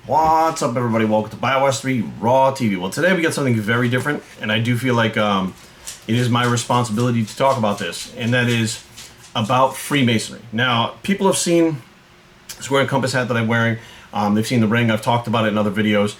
What's up, everybody? Welcome to BioS3 Raw TV. Well, today we got something very different, and I do feel like it is my responsibility to talk about this, and that is about Freemasonry. Now, people have seen this square and compass hat that I'm wearing. They've seen the ring. I've talked about it in other videos.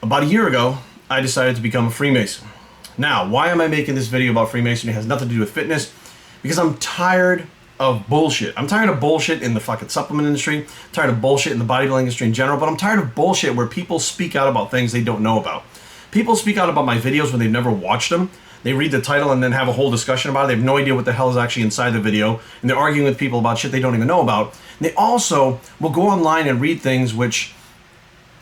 About a year ago, I decided to become a Freemason. Now, why am I making this video about Freemasonry? It has nothing to do with fitness, because I'm tired of bullshit. I'm tired of bullshit in the fucking supplement industry. I'm tired of bullshit in the bodybuilding industry in general, but I'm tired of bullshit where people speak out about things they don't know about. People speak out about my videos when they've never watched them. They read the title and then have a whole discussion about it. They have no idea what the hell is actually inside the video, and they're arguing with people about shit they don't even know about. And they also will go online and read things which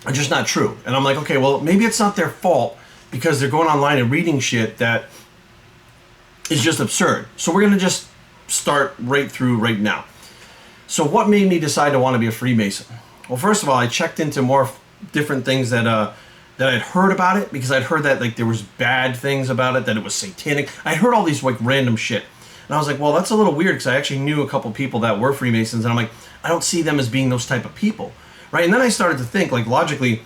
are just not true. And I'm like, okay, well, maybe it's not their fault because they're going online and reading shit that is just absurd. So we're going to just start right now. So what made me decide to want to be a Freemason? Well, first of all, I checked into more different things that I'd heard about it, because I'd heard that like there was bad things about it, that it was satanic. I heard all these like random shit, and I was like, well, that's a little weird, because I actually knew a couple people that were Freemasons, and I'm like, I don't see them as being those type of people, right? And then I started to think, like, logically,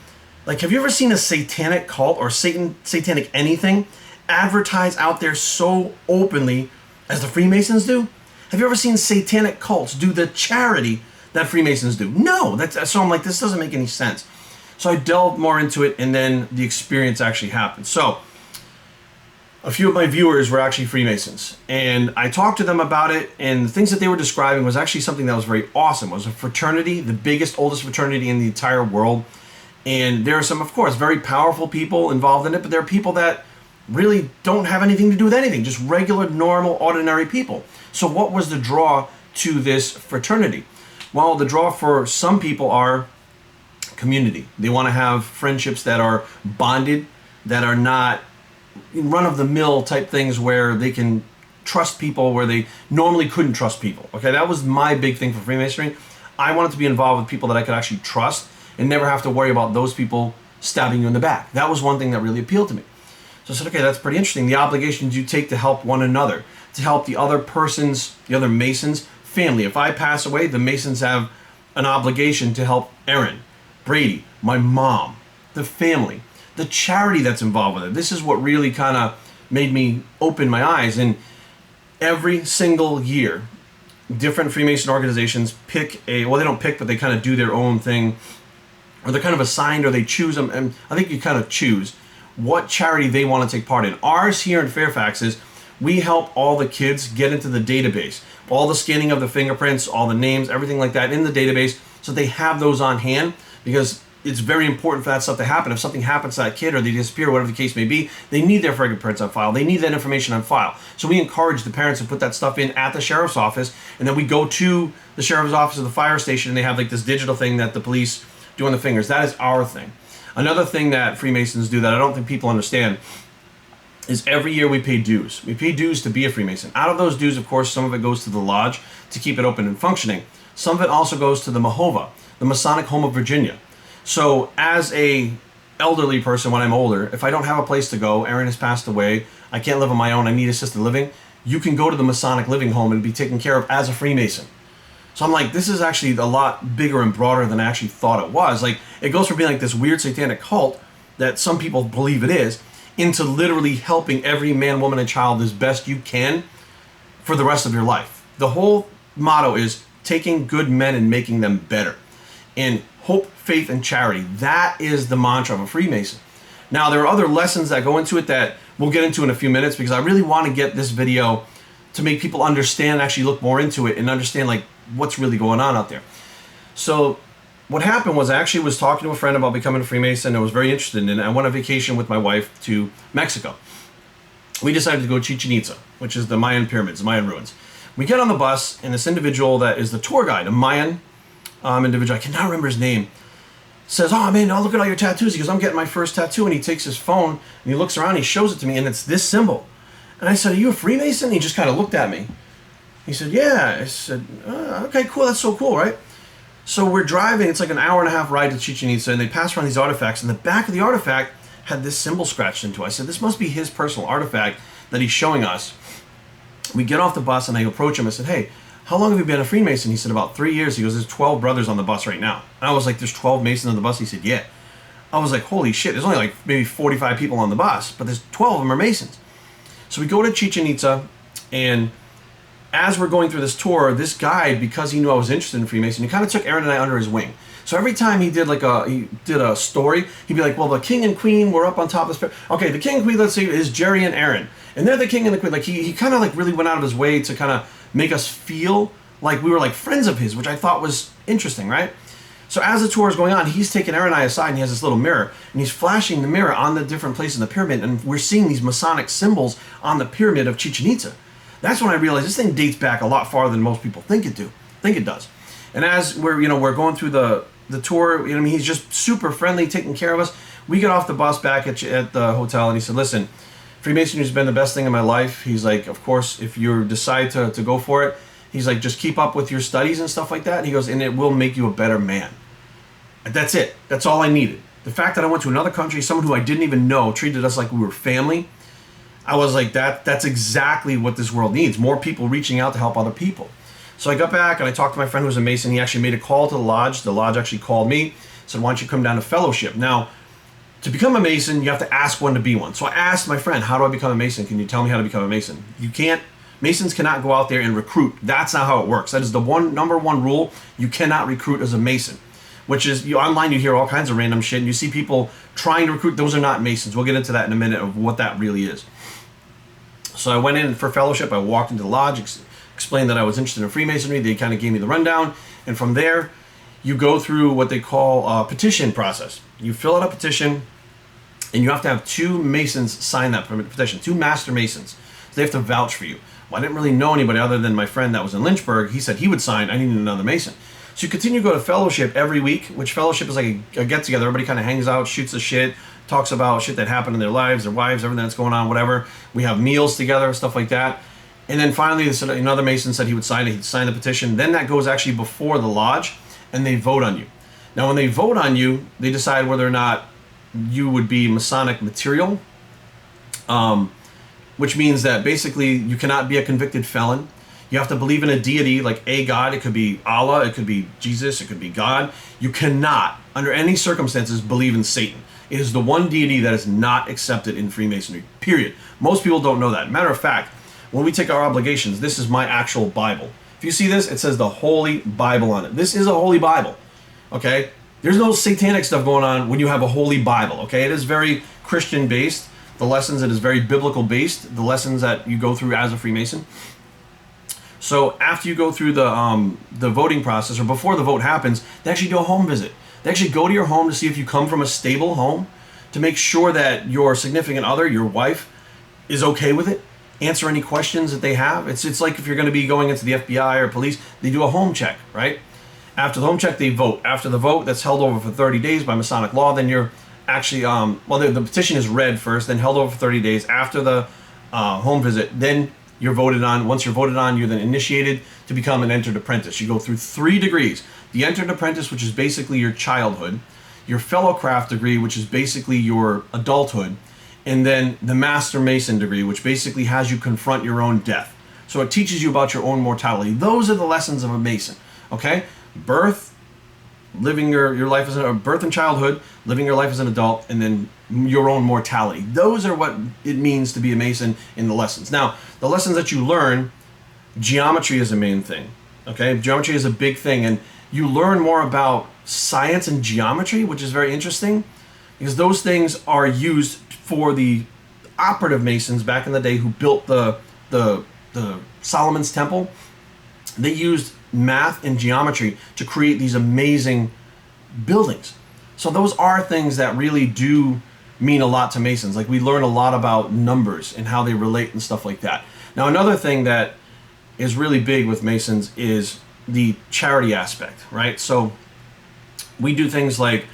like, have you ever seen a satanic cult or satanic anything advertise out there so openly as the Freemasons do? Have you ever seen satanic cults do the charity that Freemasons do? No. So I'm like, this doesn't make any sense. So I delved more into it, and then the experience actually happened. So a few of my viewers were actually Freemasons, and I talked to them about it, and the things that they were describing was actually something that was very awesome. It was a fraternity, the biggest, oldest fraternity in the entire world. And there are some, of course, very powerful people involved in it, but there are people that really don't have anything to do with anything, just regular, normal, ordinary people. So what was the draw to this fraternity? Well, the draw for some people are community. They want to have friendships that are bonded, that are not run-of-the-mill type things where they can trust people where they normally couldn't trust people. Okay, that was my big thing for Freemasonry. I wanted to be involved with people that I could actually trust and never have to worry about those people stabbing you in the back. That was one thing that really appealed to me. So I said, okay, that's pretty interesting. The obligations you take to help one another, to help the other person's, the other Mason's family. If I pass away, the Masons have an obligation to help Aaron, Brady, my mom, the family, the charity that's involved with it. This is what really kind of made me open my eyes. And every single year, different Freemason organizations pick a, well, they don't pick, but they kind of do their own thing, or they're kind of assigned, or they choose them. And I think you kind of choose what charity they want to take part in. Ours here in Fairfax is we help all the kids get into the database. All the scanning of the fingerprints, all the names, everything like that in the database, so they have those on hand, because it's very important for that stuff to happen. If something happens to that kid or they disappear, whatever the case may be, they need their fingerprints on file. They need that information on file. So we encourage the parents to put that stuff in at the sheriff's office, and then we go to the sheriff's office or the fire station, and they have like this digital thing that the police do on the fingers. That is our thing. Another thing that Freemasons do that I don't think people understand is every year we pay dues. We pay dues to be a Freemason. Out of those dues, of course, some of it goes to the lodge to keep it open and functioning. Some of it also goes to the Mahova, the Masonic Home of Virginia. So as a elderly person, when I'm older, if I don't have a place to go, Aaron has passed away, I can't live on my own, I need assisted living, you can go to the Masonic Living Home and be taken care of as a Freemason. So I'm like, this is actually a lot bigger and broader than I actually thought it was. Like, it goes from being like this weird satanic cult that some people believe it is, into literally helping every man, woman, and child as best you can for the rest of your life. The whole motto is taking good men and making them better. And hope, faith, and charity. That is the mantra of a Freemason. Now, there are other lessons that go into it that we'll get into in a few minutes, because I really want to get this video to make people understand, actually look more into it and understand like what's really going on out there. So what happened was I actually was talking to a friend about becoming a Freemason. I was very interested in it. I went on vacation with my wife to Mexico. We decided to go to Chichen Itza, which is the Mayan pyramids, the Mayan ruins. We get on the bus, and this individual that is the tour guide, a Mayan individual, I cannot remember his name, says, oh man, I'll look at all your tattoos. He goes, I'm getting my first tattoo. And he takes his phone and he looks around, he shows it to me, and it's this symbol. And I said, are you a Freemason? And he just kind of looked at me. He said, yeah. I said, okay, cool, that's so cool, right? So we're driving, it's like an hour and a half ride to Chichen Itza, and they pass around these artifacts, and the back of the artifact had this symbol scratched into it. I said, this must be his personal artifact that he's showing us. We get off the bus, and I approach him. I said, hey, how long have you been a Freemason? He said, about 3 years. He goes, there's 12 brothers on the bus right now. And I was like, there's 12 Masons on the bus? He said, yeah. I was like, holy shit, there's only like maybe 45 people on the bus, but there's 12 of them are Masons. So we go to Chichen Itza, and as we're going through this tour, this guide, because he knew I was interested in Freemason, he kind of took Aaron and I under his wing. So every time he did a story, he'd be like, well, the king and queen were up on top of this. Okay, the king and queen, let's see, is Jerry and Aaron. And they're the king and the queen. Like he kind of like really went out of his way to kind of make us feel like we were like friends of his, which I thought was interesting, right? So as the tour is going on, he's taking Aaron and I aside, and he has this little mirror, and he's flashing the mirror on the different places in the pyramid, and we're seeing these Masonic symbols on the pyramid of Chichen Itza. That's when I realized this thing dates back a lot farther than most people think it does. And as we're going through the tour, he's just super friendly, taking care of us. We get off the bus back at the hotel, and he said, listen, Freemasonry has been the best thing in my life. He's like, of course, if you decide to go for it, he's like, just keep up with your studies and stuff like that. And he goes, and it will make you a better man. And that's it. That's all I needed. The fact that I went to another country, someone who I didn't even know, treated us like we were family, I was like, that's exactly what this world needs. More people reaching out to help other people. So I got back and I talked to my friend who was a Mason. He actually made a call to the lodge. The lodge actually called me, said, why don't you come down to fellowship? Now, to become a Mason, you have to ask one to be one. So I asked my friend, how do I become a Mason? Can you tell me how to become a Mason? You can't. Masons cannot go out there and recruit. That's not how it works. That is the number one rule. You cannot recruit as a Mason, which is, online you hear all kinds of random shit, and you see people trying to recruit. Those are not Masons. We'll get into that in a minute of what that really is. So I went in for fellowship. I walked into the lodge, explained that I was interested in Freemasonry. They kind of gave me the rundown. And from there, you go through what they call a petition process. You fill out a petition, and you have to have 2 Masons sign that petition, 2 Master Masons. So they have to vouch for you. Well, I didn't really know anybody other than my friend that was in Lynchburg. He said he would sign. I needed another Mason. So you continue to go to fellowship every week, which fellowship is like a get-together. Everybody kind of hangs out, shoots the shit, talks about shit that happened in their lives, their wives, everything that's going on, whatever. We have meals together, stuff like that. And then finally, another Mason said he would sign it. He'd sign the petition. Then that goes actually before the lodge, and they vote on you. Now, when they vote on you, they decide whether or not you would be Masonic material, which means that basically you cannot be a convicted felon. You have to believe in a deity, like a God. It could be Allah, it could be Jesus, it could be God. You cannot, under any circumstances, believe in Satan. It is the one deity that is not accepted in Freemasonry, period. Most people don't know that. Matter of fact, when we take our obligations, this is my actual Bible. If you see this, it says the Holy Bible on it. This is a Holy Bible, okay? There's no satanic stuff going on when you have a Holy Bible, okay? It is very Christian-based. The lessons, it is very biblical-based, the lessons that you go through as a Freemason. So after you go through the voting process, or before the vote happens, they actually do a home visit. They actually go to your home to see if you come from a stable home, to make sure that your significant other, your wife, is okay with it. Answer any questions that they have. It's like if you're going to be going into the FBI or police, they do a home check, right? After the home check, they vote. After the vote, that's held over for 30 days by Masonic law. Then you're actually, the petition is read first, then held over for 30 days. After the home visit, then you're voted on. Once you're voted on, you're then initiated to become an entered apprentice. You go through 3 degrees. The entered apprentice, which is basically your childhood, your fellow craft degree, which is basically your adulthood, and then the Master Mason degree, which basically has you confront your own death. So it teaches you about your own mortality. Those are the lessons of a Mason, okay? Birth, living your life as birth and childhood, living your life as an adult, and then your own mortality. Those are what it means to be a Mason in the lessons. Now, the lessons that you learn, geometry is a main thing, okay? Geometry is a big thing, and you learn more about science and geometry, which is very interesting, because those things are used for the operative Masons back in the day who built the Solomon's Temple. They used math and geometry to create these amazing buildings. So those are things that really do mean a lot to Masons. Like, we learn a lot about numbers and how they relate and stuff like that. Now, another thing that is really big with Masons is the charity aspect, right? So we do things like,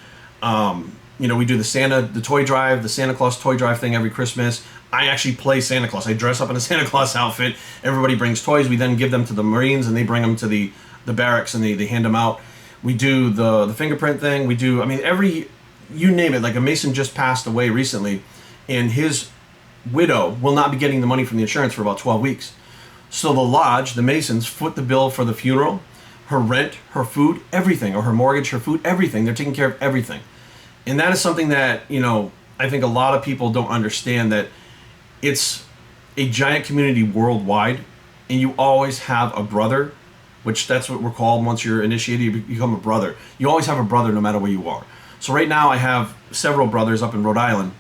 we do the toy drive, the Santa Claus toy drive thing every Christmas. I actually play Santa Claus. I dress up in a Santa Claus outfit. Everybody brings toys. We then give them to the Marines, and they bring them to the barracks, and they hand them out. We do the fingerprint thing. We do, you name it. Like, a Mason just passed away recently, and his widow will not be getting the money from the insurance for about 12 weeks. So the lodge, the Masons, foot the bill for the funeral, her rent, her food, everything, or her mortgage, her food, everything. They're taking care of everything. And that is something that, I think a lot of people don't understand, that it's a giant community worldwide, and you always have a brother, which that's what we're called once you're initiated, you become a brother. You always have a brother no matter where you are. So right now I have several brothers up in Rhode Island.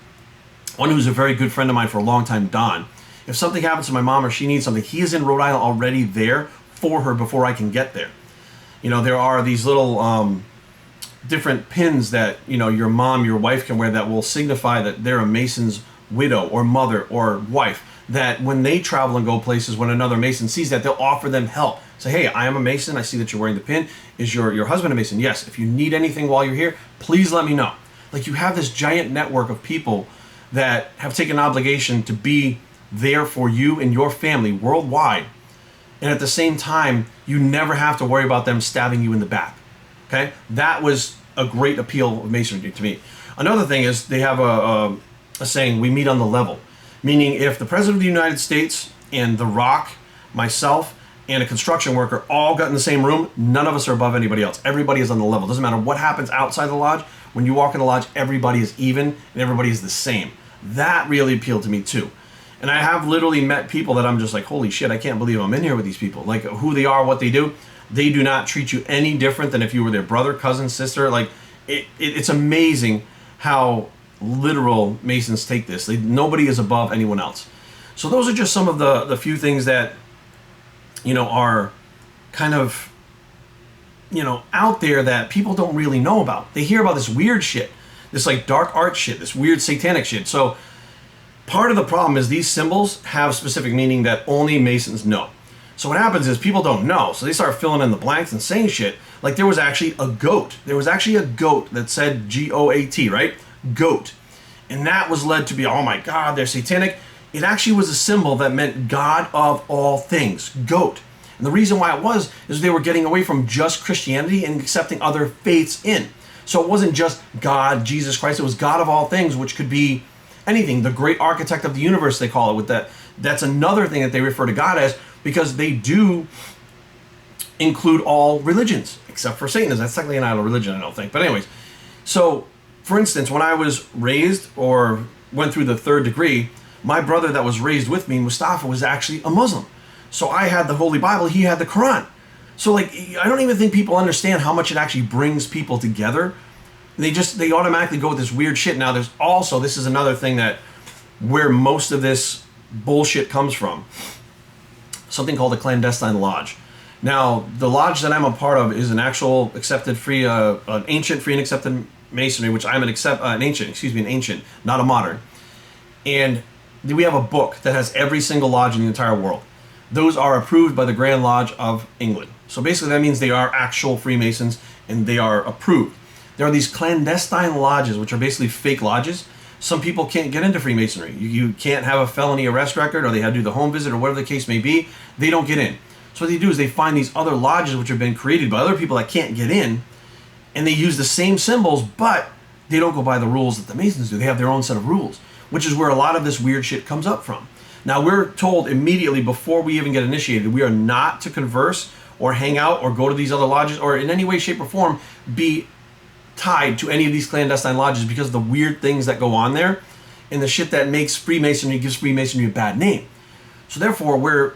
One who's a very good friend of mine for a long time, Don. If something happens to my mom or she needs something, he is in Rhode Island already there for her before I can get there. There are these little different pins that, your mom, your wife can wear that will signify that they're a Mason's widow or mother or wife, that when they travel and go places, when another Mason sees that, they'll offer them help. Say, hey, I am a Mason. I see that you're wearing the pin. Is your husband a Mason? Yes. If you need anything while you're here, please let me know. Like, you have this giant network of people that have taken an obligation to be there for you and your family worldwide. And at the same time, you never have to worry about them stabbing you in the back. Okay? That was a great appeal of Masonry to me. Another thing is they have a saying, we meet on the level. Meaning, if the President of the United States and The Rock, myself, and a construction worker all got in the same room, none of us are above anybody else. Everybody is on the level. Doesn't matter what happens outside the lodge. When you walk in the lodge, everybody is even and everybody is the same. That really appealed to me too. And I have literally met people that I'm just like, holy shit, I can't believe I'm in here with these people. Like, who they are, what they do. They do not treat you any different than if you were their brother, cousin, sister. Like, it's amazing how literal Masons take this. Nobody is above anyone else. So those are just some of the few things that, are kind of, out there that people don't really know about. They hear about this weird shit, this like dark art shit, this weird satanic shit. So part of the problem is these symbols have specific meaning that only Masons know. So what happens is people don't know. So they start filling in the blanks and saying shit. Like, there was actually a goat. There was actually a goat that said G-O-A-T, right? Goat. And that was led to be, oh my God, they're satanic. It actually was a symbol that meant God of all things, goat. And the reason why it was is they were getting away from just Christianity and accepting other faiths in. So it wasn't just God, Jesus Christ, it was God of all things, which could be anything. The great architect of the universe, they call it. With that, that's another thing that they refer to God as, because they do include all religions, except for Satanism. That's technically not a religion, I don't think. But anyways, so for instance, when I was raised or went through the 3rd degree, my brother that was raised with me, Mustafa, was actually a Muslim. So I had the Holy Bible, he had the Quran. So like, I don't even think people understand how much it actually brings people together. They automatically go with this weird shit. Now there's also, this is another thing that, where most of this bullshit comes from, something called a clandestine lodge. Now, the lodge that I'm a part of is an actual accepted free, an ancient free and accepted Masonry, which I'm an ancient, not a modern. And we have a book that has every single lodge in the entire world. Those are approved by the Grand Lodge of England. So basically that means they are actual Freemasons and they are approved. There are these clandestine lodges, which are basically fake lodges. Some people can't get into Freemasonry. You can't have a felony arrest record, or they had to do the home visit, or whatever the case may be. They don't get in. So what they do is they find these other lodges which have been created by other people that can't get in, and they use the same symbols, but they don't go by the rules that the Masons do. They have their own set of rules, which is where a lot of this weird shit comes up from. Now, we're told immediately before we even get initiated, we are not to converse or hang out or go to these other lodges or in any way, shape, or form be tied to any of these clandestine lodges, because of the weird things that go on there and the shit that makes Freemasonry, gives Freemasonry a bad name. So therefore, we're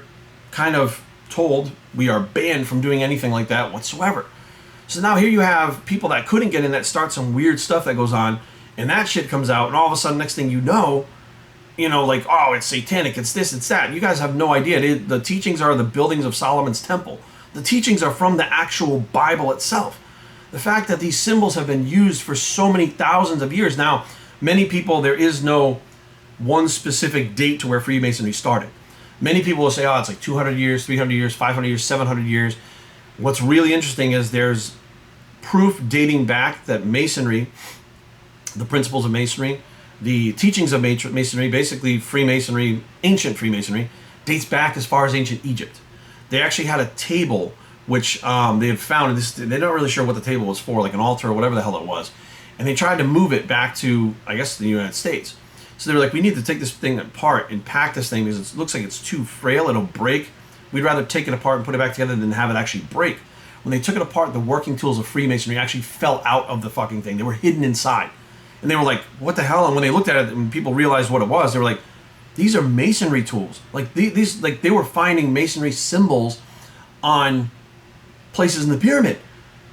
kind of told we are banned from doing anything like that whatsoever. So now here you have people that couldn't get in that start some weird stuff that goes on, and that shit comes out, and all of a sudden, next thing you know, like, oh, it's satanic, it's this, it's that. You guys have no idea. The teachings are the buildings of Solomon's temple. The teachings are from the actual Bible itself. The fact that these symbols have been used for so many thousands of years. Now, many people, there is no one specific date to where Freemasonry started. Many people will say, oh, it's like 200 years, 300 years, 500 years, 700 years. What's really interesting is there's proof dating back that Masonry, the principles of Masonry, the teachings of Masonry, basically Freemasonry, ancient Freemasonry, dates back as far as ancient Egypt. They actually had a table which they had found, and they're not really sure what the table was for, like an altar or whatever the hell it was. And they tried to move it back to, I guess, the United States. So they were like, we need to take this thing apart and pack this thing because it looks like it's too frail, it'll break we'd rather take it apart and put it back together than have it actually break. When they took it apart, the working tools of Freemasonry actually fell out of the fucking thing. They were hidden inside. And they were like, what the hell? And when they looked at it and people realized what it was, they were like, these are masonry tools. Like these, like they were finding masonry symbols on places in the pyramid.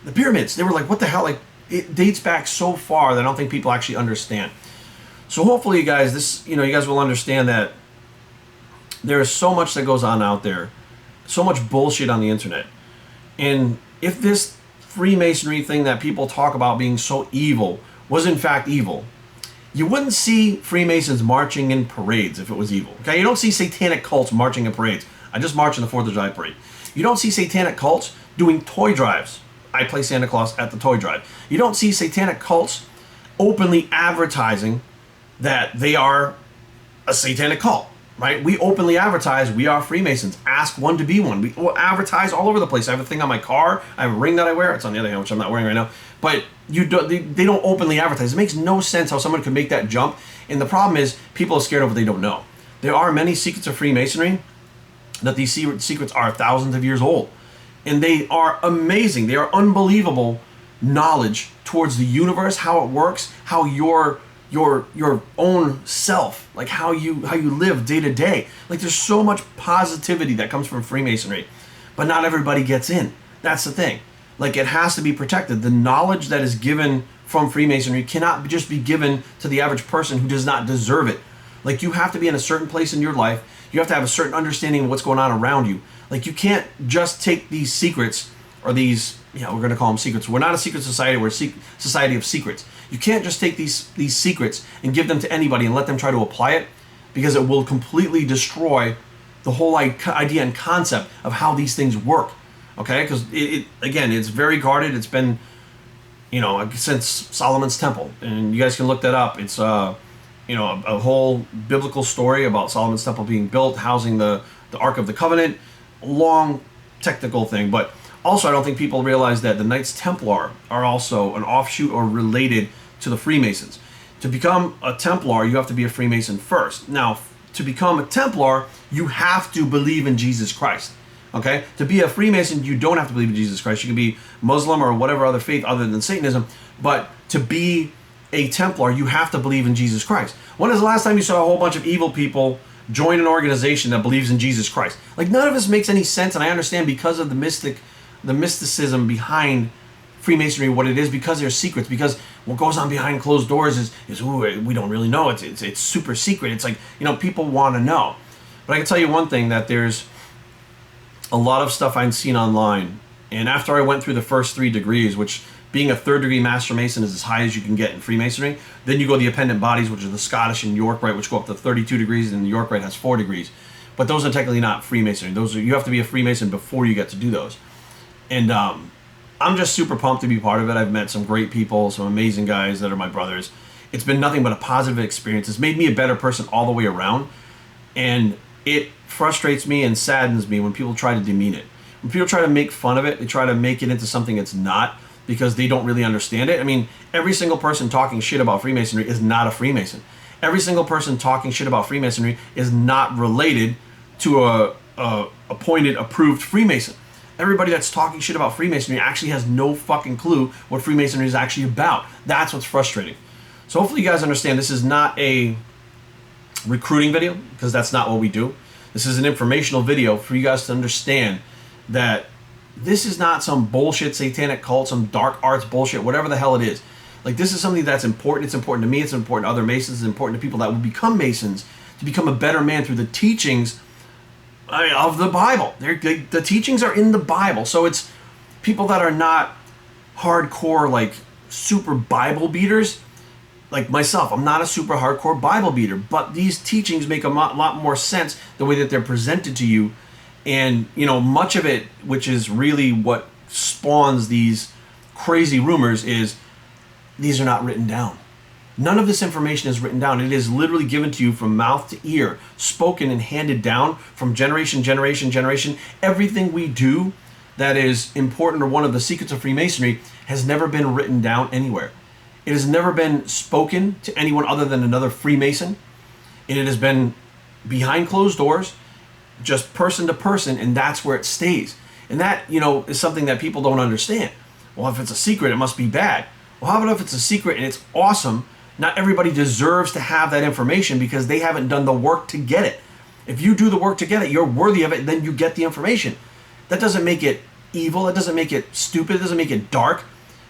The pyramids. They were like, what the hell? Like, it dates back so far that I don't think people actually understand. So hopefully you guys, you guys will understand that there is so much that goes on out there, so much bullshit on the internet. And if this Freemasonry thing that people talk about being so evil was in fact evil, you wouldn't see Freemasons marching in parades if it was evil. Okay, you don't see satanic cults marching in parades. I just marched in the 4th of July parade. You don't see satanic cults doing toy drives. I play Santa Claus at the toy drive. You don't see satanic cults openly advertising that they are a satanic cult, right? We openly advertise we are Freemasons. Ask one to be one. We advertise all over the place. I have a thing on my car. I have a ring that I wear. It's on the other hand, which I'm not wearing right now. But they don't openly advertise. It makes no sense how someone could make that jump. And the problem is people are scared of what they don't know. There are many secrets of Freemasonry that these secrets are thousands of years old. And they are amazing. They are unbelievable knowledge towards the universe, how it works, how your own self, like how you live day to day. Like there's so much positivity that comes from Freemasonry, but not everybody gets in. That's the thing. Like it has to be protected. The knowledge that is given from Freemasonry cannot just be given to the average person who does not deserve it. Like you have to be in a certain place in your life. You have to have a certain understanding of what's going on around you. Like you can't just take these secrets or these, we're going to call them secrets. We're not a secret society. We're a society of secrets. You can't just take these secrets and give them to anybody and let them try to apply it, because it will completely destroy the whole idea and concept of how these things work. Okay? Because again, it's very guarded. It's been, since Solomon's Temple, and you guys can look that up. It's a whole biblical story about Solomon's Temple being built, housing the Ark of the Covenant. Long technical thing, but also I don't think people realize that the Knights Templar are also an offshoot or related to the Freemasons. To become a Templar, you have to be a Freemason first. Now, to become a Templar, you have to believe in Jesus Christ. Okay? To be a Freemason, you don't have to believe in Jesus Christ. You can be Muslim or whatever other faith other than Satanism, but to be a Templar, you have to believe in Jesus Christ. When is the last time you saw a whole bunch of evil people join an organization that believes in Jesus Christ? Like, none of this makes any sense, and I understand because of the mysticism behind Freemasonry, what it is, because there's secrets, because what goes on behind closed doors is we don't really know. It's super secret. It's like, people want to know. But I can tell you one thing, that there's a lot of stuff I've seen online, and after I went through the first 3 degrees, which being a 3rd degree Master Mason is as high as you can get in Freemasonry. Then you go to the appendant bodies, which are the Scottish and York Rite, which go up to 32 degrees, and the York Rite has 4 degrees. But those are technically not Freemasonry. You have to be a Freemason before you get to do those. And I'm just super pumped to be part of it. I've met some great people, some amazing guys that are my brothers. It's been nothing but a positive experience. It's made me a better person all the way around. And it frustrates me and saddens me when people try to demean it. When people try to make fun of it, they try to make it into something it's not, because they don't really understand it. I mean, every single person talking shit about Freemasonry is not a Freemason. Every single person talking shit about Freemasonry is not related to a appointed, approved Freemason. Everybody that's talking shit about Freemasonry actually has no fucking clue what Freemasonry is actually about. That's what's frustrating. So hopefully you guys understand this is not a recruiting video, because that's not what we do. This is an informational video for you guys to understand that this is not some bullshit satanic cult, some dark arts bullshit, whatever the hell it is. Like, this is something that's important. It's important to me. It's important to other Masons. It's important to people that will become Masons, to become a better man through the teachings of the Bible. The teachings are in the Bible. So it's people that are not hardcore, like, super Bible beaters. Like myself, I'm not a super hardcore Bible beater, but these teachings make a lot more sense the way that they're presented to you. And, much of it, which is really what spawns these crazy rumors, is these are not written down. None of this information is written down. It is literally given to you from mouth to ear, spoken and handed down from generation. Everything we do that is important, or one of the secrets of Freemasonry, has never been written down anywhere. It has never been spoken to anyone other than another Freemason. And it has been behind closed doors. just person to person, and that's where it stays. And that, is something that people don't understand. Well, if it's a secret, it must be bad. Well, how about if it's a secret and it's awesome? Not everybody deserves to have that information because they haven't done the work to get it. If you do the work to get it, you're worthy of it, then you get the information. That doesn't make it evil. It doesn't make it stupid. It doesn't make it dark.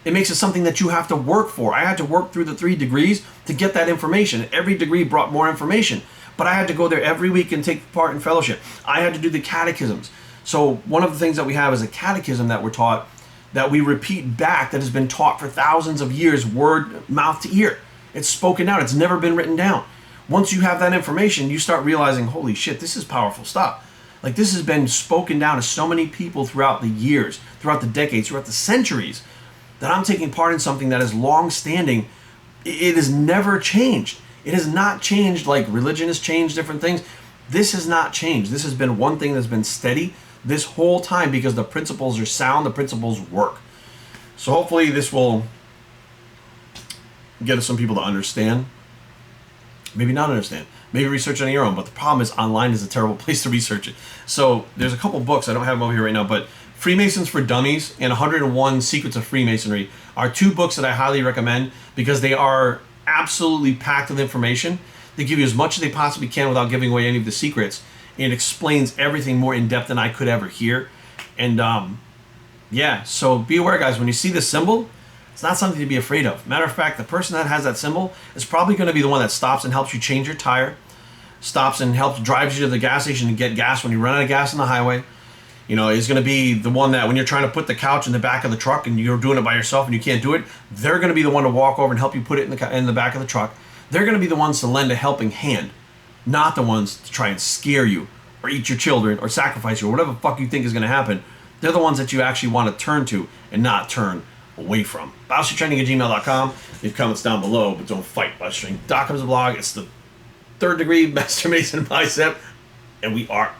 It makes it something that you have to work for. I had to work through the 3 degrees to get that information. Every degree brought more information. But I had to go there every week and take part in fellowship. I had to do the catechisms. So one of the things that we have is a catechism that we're taught, that we repeat back, that has been taught for thousands of years, word, mouth to ear. It's spoken down. It's never been written down. Once you have that information, you start realizing, holy shit, this is powerful stuff. Like, this has been spoken down to so many people throughout the years, throughout the decades, throughout the centuries, that I'm taking part in something that is long-standing. It has never changed. It has not changed like religion has changed different things. This has not changed. This has been one thing that's been steady this whole time because the principles are sound, the principles work. So hopefully this will get some people to understand. Maybe not understand. Maybe research on your own. But the problem is online is a terrible place to research it. So there's a couple books. I don't have them over here right now, but Freemasons for Dummies and 101 Secrets of Freemasonry are 2 books that I highly recommend because they are absolutely packed with information. They give you as much as they possibly can without giving away any of the secrets. And it explains everything more in depth than I could ever hear. And yeah, so be aware, guys, when you see the symbol, it's not something to be afraid of. Matter of fact, the person that has that symbol is probably going to be the one that stops and helps you change your tire, stops and drives you to the gas station to get gas when you run out of gas on the highway. Is going to be the one that when you're trying to put the couch in the back of the truck and you're doing it by yourself and you can't do it, they're going to be the one to walk over and help you put it in the back of the truck. They're going to be the ones to lend a helping hand, not the ones to try and scare you or eat your children or sacrifice you or whatever the fuck you think is going to happen. They're the ones that you actually want to turn to and not turn away from. BibleStreetTraining@gmail.com. Leave comments down below, but don't fight. BibleStreet.com is a blog. It's the 3rd degree Master Mason bicep, and we are